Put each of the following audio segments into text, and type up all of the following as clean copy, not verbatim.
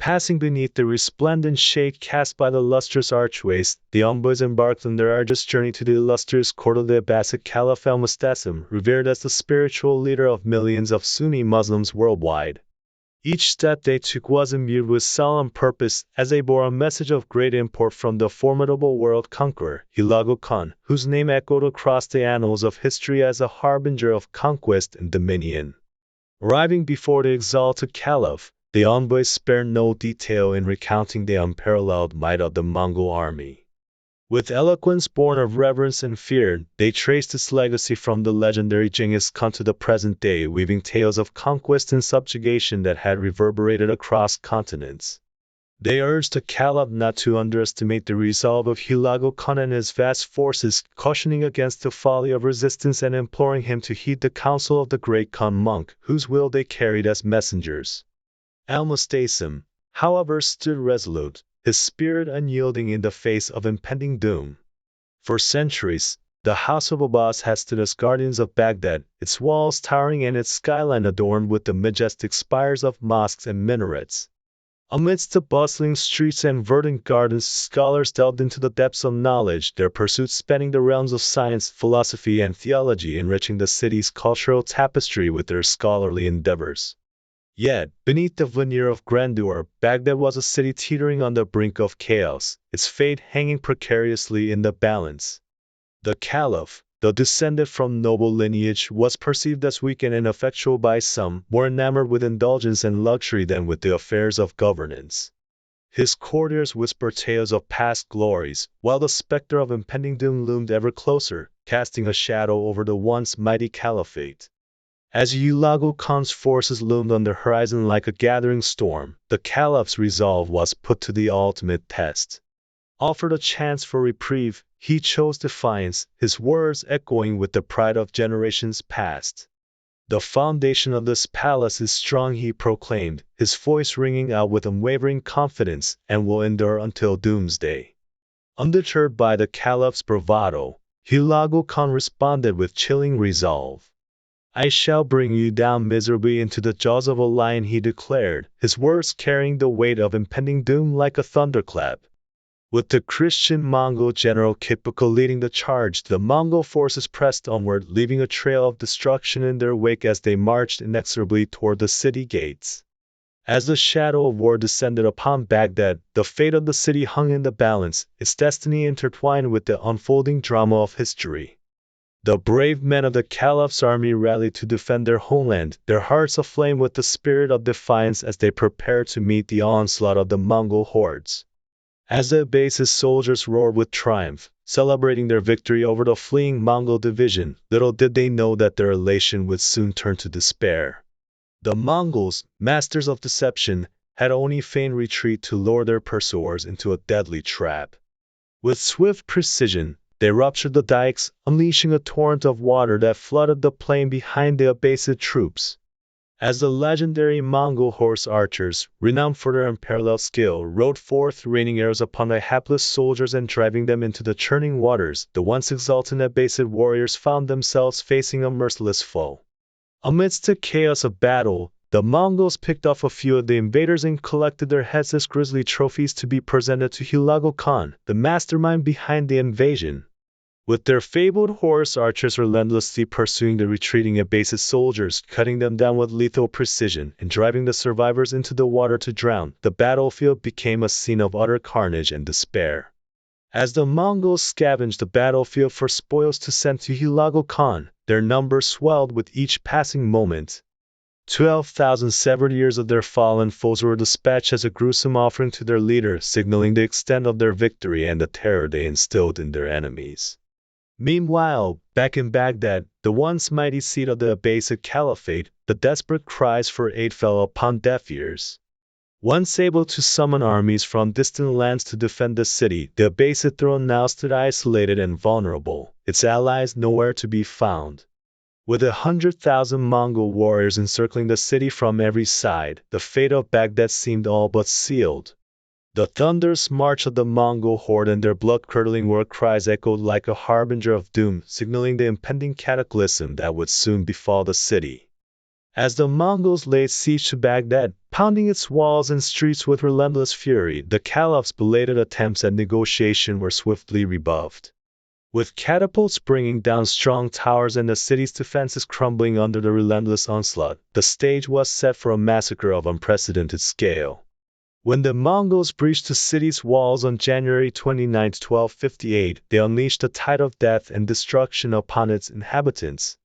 Passing beneath the resplendent shade cast by the lustrous archways, the envoys embarked on their arduous journey to the illustrious court of the Abbasid caliph al-Mustasim, revered as the spiritual leader of millions of Sunni Muslims worldwide. Each step they took was imbued with solemn purpose, as they bore a message of great import from the formidable world conqueror, Hulagu Khan, whose name echoed across the annals of history as a harbinger of conquest and dominion. Arriving before the exalted caliph, the envoys spared no detail in recounting the unparalleled might of the Mongol army. With eloquence born of reverence and fear, they traced its legacy from the legendary Genghis Khan to the present day, weaving tales of conquest and subjugation that had reverberated across continents. They urged the caliph not to underestimate the resolve of Hulagu Khan and his vast forces, cautioning against the folly of resistance and imploring him to heed the counsel of the great Khan monk, whose will they carried as messengers. Al-Mustasim, however, stood resolute, his spirit unyielding in the face of impending doom. For centuries, the House of Abbas has stood as guardians of Baghdad, its walls towering and its skyline adorned with the majestic spires of mosques and minarets. Amidst the bustling streets and verdant gardens, scholars delved into the depths of knowledge, their pursuits spanning the realms of science, philosophy, and theology, enriching the city's cultural tapestry with their scholarly endeavors. Yet, beneath the veneer of grandeur, Baghdad was a city teetering on the brink of chaos, its fate hanging precariously in the balance. The caliph, though descended from noble lineage, was perceived as weak and ineffectual by some, more enamored with indulgence and luxury than with the affairs of governance. His courtiers whispered tales of past glories, while the specter of impending doom loomed ever closer, casting a shadow over the once mighty caliphate. As Hulagu Khan's forces loomed on the horizon like a gathering storm, the caliph's resolve was put to the ultimate test. Offered a chance for reprieve, he chose defiance, his words echoing with the pride of generations past. "The foundation of this palace is strong," he proclaimed, his voice ringing out with unwavering confidence, "and will endure until doomsday." Undeterred by the caliph's bravado, Hulagu Khan responded with chilling resolve. "I shall bring you down miserably into the jaws of a lion," he declared, his words carrying the weight of impending doom like a thunderclap. With the Christian Mongol general Kipiko leading the charge, the Mongol forces pressed onward, leaving a trail of destruction in their wake as they marched inexorably toward the city gates. As the shadow of war descended upon Baghdad, the fate of the city hung in the balance, its destiny intertwined with the unfolding drama of history. The brave men of the caliph's army rallied to defend their homeland, their hearts aflame with the spirit of defiance as they prepared to meet the onslaught of the Mongol hordes. As the Abbasid soldiers roared with triumph, celebrating their victory over the fleeing Mongol division, little did they know that their elation would soon turn to despair. The Mongols, masters of deception, had only feigned retreat to lure their pursuers into a deadly trap. With swift precision, they ruptured the dikes, unleashing a torrent of water that flooded the plain behind the Abbasid troops. As the legendary Mongol horse archers, renowned for their unparalleled skill, rode forth, raining arrows upon the hapless soldiers and driving them into the churning waters, the once exultant Abbasid warriors found themselves facing a merciless foe. Amidst the chaos of battle, the Mongols picked off a few of the invaders and collected their heads as grisly trophies to be presented to Hulagu Khan, the mastermind behind the invasion. With their fabled horse archers relentlessly pursuing the retreating Abbasid soldiers, cutting them down with lethal precision and driving the survivors into the water to drown, the battlefield became a scene of utter carnage and despair. As the Mongols scavenged the battlefield for spoils to send to Hulagu Khan, their numbers swelled with each passing moment. 12,000 severed ears of their fallen foes were dispatched as a gruesome offering to their leader, signaling the extent of their victory and the terror they instilled in their enemies. Meanwhile, back in Baghdad, the once mighty seat of the Abbasid Caliphate, the desperate cries for aid fell upon deaf ears. Once able to summon armies from distant lands to defend the city, the Abbasid throne now stood isolated and vulnerable, its allies nowhere to be found. With 100,000 Mongol warriors encircling the city from every side, the fate of Baghdad seemed all but sealed. The thunderous march of the Mongol horde and their blood-curdling war cries echoed like a harbinger of doom, signaling the impending cataclysm that would soon befall the city. As the Mongols laid siege to Baghdad, pounding its walls and streets with relentless fury, the caliph's belated attempts at negotiation were swiftly rebuffed. With catapults bringing down strong towers and the city's defenses crumbling under the relentless onslaught, the stage was set for a massacre of unprecedented scale. When the Mongols breached the city's walls on January 29, 1258, they unleashed a tide of death and destruction upon its inhabitants.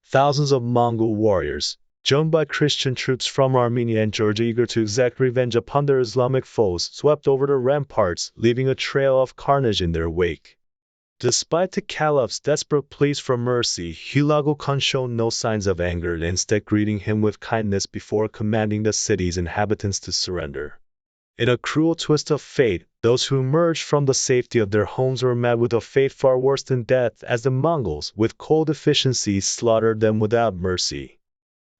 Thousands of Mongol warriors, joined by Christian troops from Armenia and Georgia eager to exact revenge upon their Islamic foes, swept over the ramparts, leaving a trail of carnage in their wake. Despite the caliph's desperate pleas for mercy, Hulagu Khan showed no signs of anger, instead greeting him with kindness before commanding the city's inhabitants to surrender. In a cruel twist of fate, those who emerged from the safety of their homes were met with a fate far worse than death, as the Mongols, with cold efficiency, slaughtered them without mercy.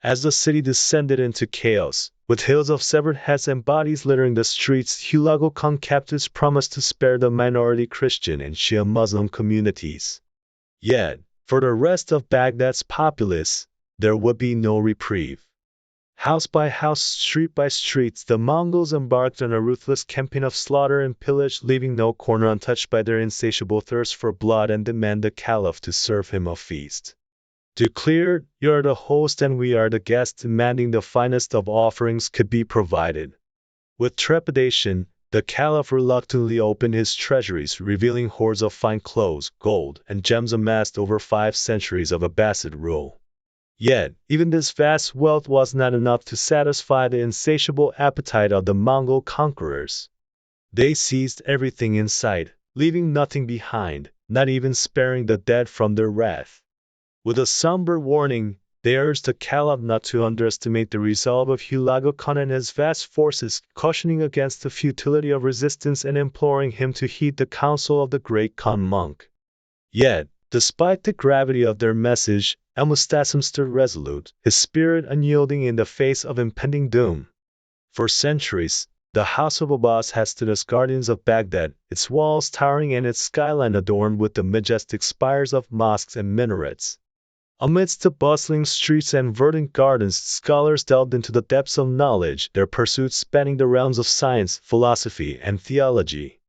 As the city descended into chaos, with hills of severed heads and bodies littering the streets, Hulagu Khan kept his promise to spare the minority Christian and Shia Muslim communities. Yet, for the rest of Baghdad's populace, there would be no reprieve. House by house, street by street, the Mongols embarked on a ruthless campaign of slaughter and pillage, leaving no corner untouched by their insatiable thirst for blood and demand the caliph to serve him a feast. Declared, "You are the host and we are the guest," demanding the finest of offerings could be provided. With trepidation, the caliph reluctantly opened his treasuries, revealing hoards of fine clothes, gold, and gems amassed over 5 centuries of Abbasid rule. Yet, even this vast wealth was not enough to satisfy the insatiable appetite of the Mongol conquerors. They seized everything in sight, leaving nothing behind, not even sparing the dead from their wrath. With a somber warning, they urged the caliph not to underestimate the resolve of Hulagu Khan and his vast forces, cautioning against the futility of resistance and imploring him to heed the counsel of the great Khan monk. Yet, despite the gravity of their message, Al-Mustasim stood resolute, his spirit unyielding in the face of impending doom. For centuries, the House of Abbas has stood as guardians of Baghdad, its walls towering and its skyline adorned with the majestic spires of mosques and minarets. Amidst the bustling streets and verdant gardens, scholars delved into the depths of knowledge, their pursuits spanning the realms of science, philosophy, and theology.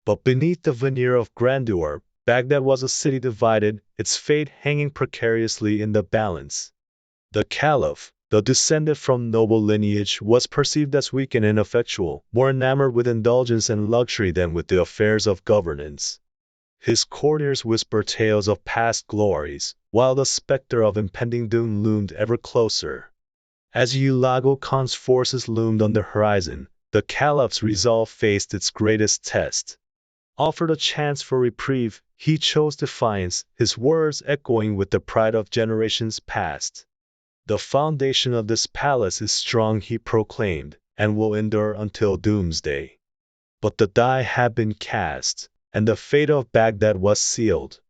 But beneath the veneer of grandeur, Baghdad was a city divided, its fate hanging precariously in the balance. The caliph, though descended from noble lineage, was perceived as weak and ineffectual, more enamored with indulgence and luxury than with the affairs of governance. His courtiers whispered tales of past glories, while the specter of impending doom loomed ever closer. As Hulagu Khan's forces loomed on the horizon, the caliph's resolve faced its greatest test. Offered a chance for reprieve, he chose defiance, his words echoing with the pride of generations past. "The foundation of this palace is strong," he proclaimed, "and will endure until doomsday." But the die had been cast, and the fate of Baghdad was sealed.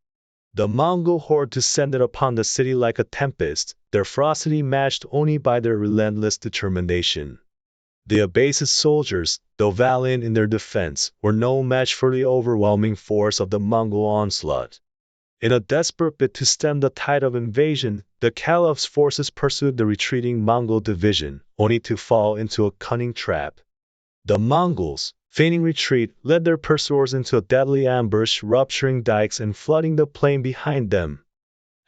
The Mongol horde descended upon the city like a tempest, their ferocity matched only by their relentless determination. The Abbasid soldiers, though valiant in their defense, were no match for the overwhelming force of the Mongol onslaught. In a desperate bid to stem the tide of invasion, the caliph's forces pursued the retreating Mongol division, only to fall into a cunning trap. The Mongols, feigning retreat, led their pursuers into a deadly ambush, rupturing dikes and flooding the plain behind them.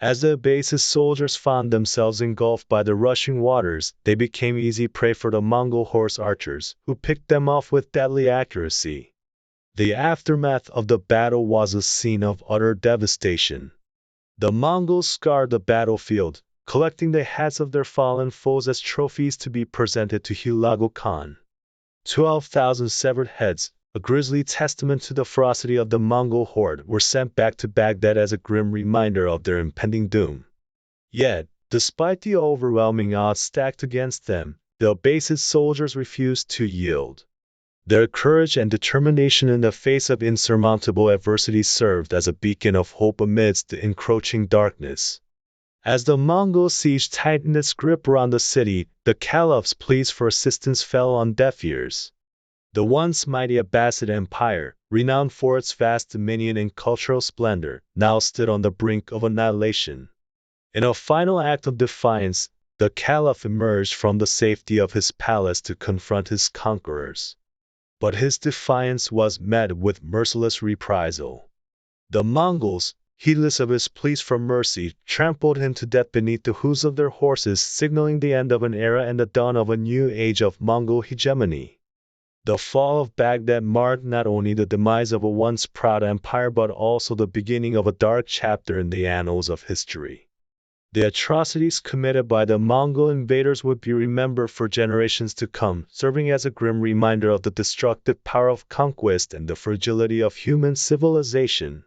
As the Abbasid soldiers found themselves engulfed by the rushing waters, they became easy prey for the Mongol horse archers, who picked them off with deadly accuracy. The aftermath of the battle was a scene of utter devastation. The Mongols scoured the battlefield, collecting the heads of their fallen foes as trophies to be presented to Hulagu Khan. 12,000 severed heads, a grisly testament to the ferocity of the Mongol horde, were sent back to Baghdad as a grim reminder of their impending doom. Yet, despite the overwhelming odds stacked against them, the Abbasid soldiers refused to yield. Their courage and determination in the face of insurmountable adversity served as a beacon of hope amidst the encroaching darkness. As the Mongol siege tightened its grip around the city, the caliph's pleas for assistance fell on deaf ears. The once mighty Abbasid Empire, renowned for its vast dominion and cultural splendor, now stood on the brink of annihilation. In a final act of defiance, The caliph emerged from the safety of his palace to confront his conquerors. But his defiance was met with merciless reprisal. The Mongols, heedless of his pleas for mercy, trampled him to death beneath the hooves of their horses, signaling the end of an era and the dawn of a new age of Mongol hegemony. The fall of Baghdad marked not only the demise of a once proud empire but also the beginning of a dark chapter in the annals of history. The atrocities committed by the Mongol invaders would be remembered for generations to come, serving as a grim reminder of the destructive power of conquest and the fragility of human civilization.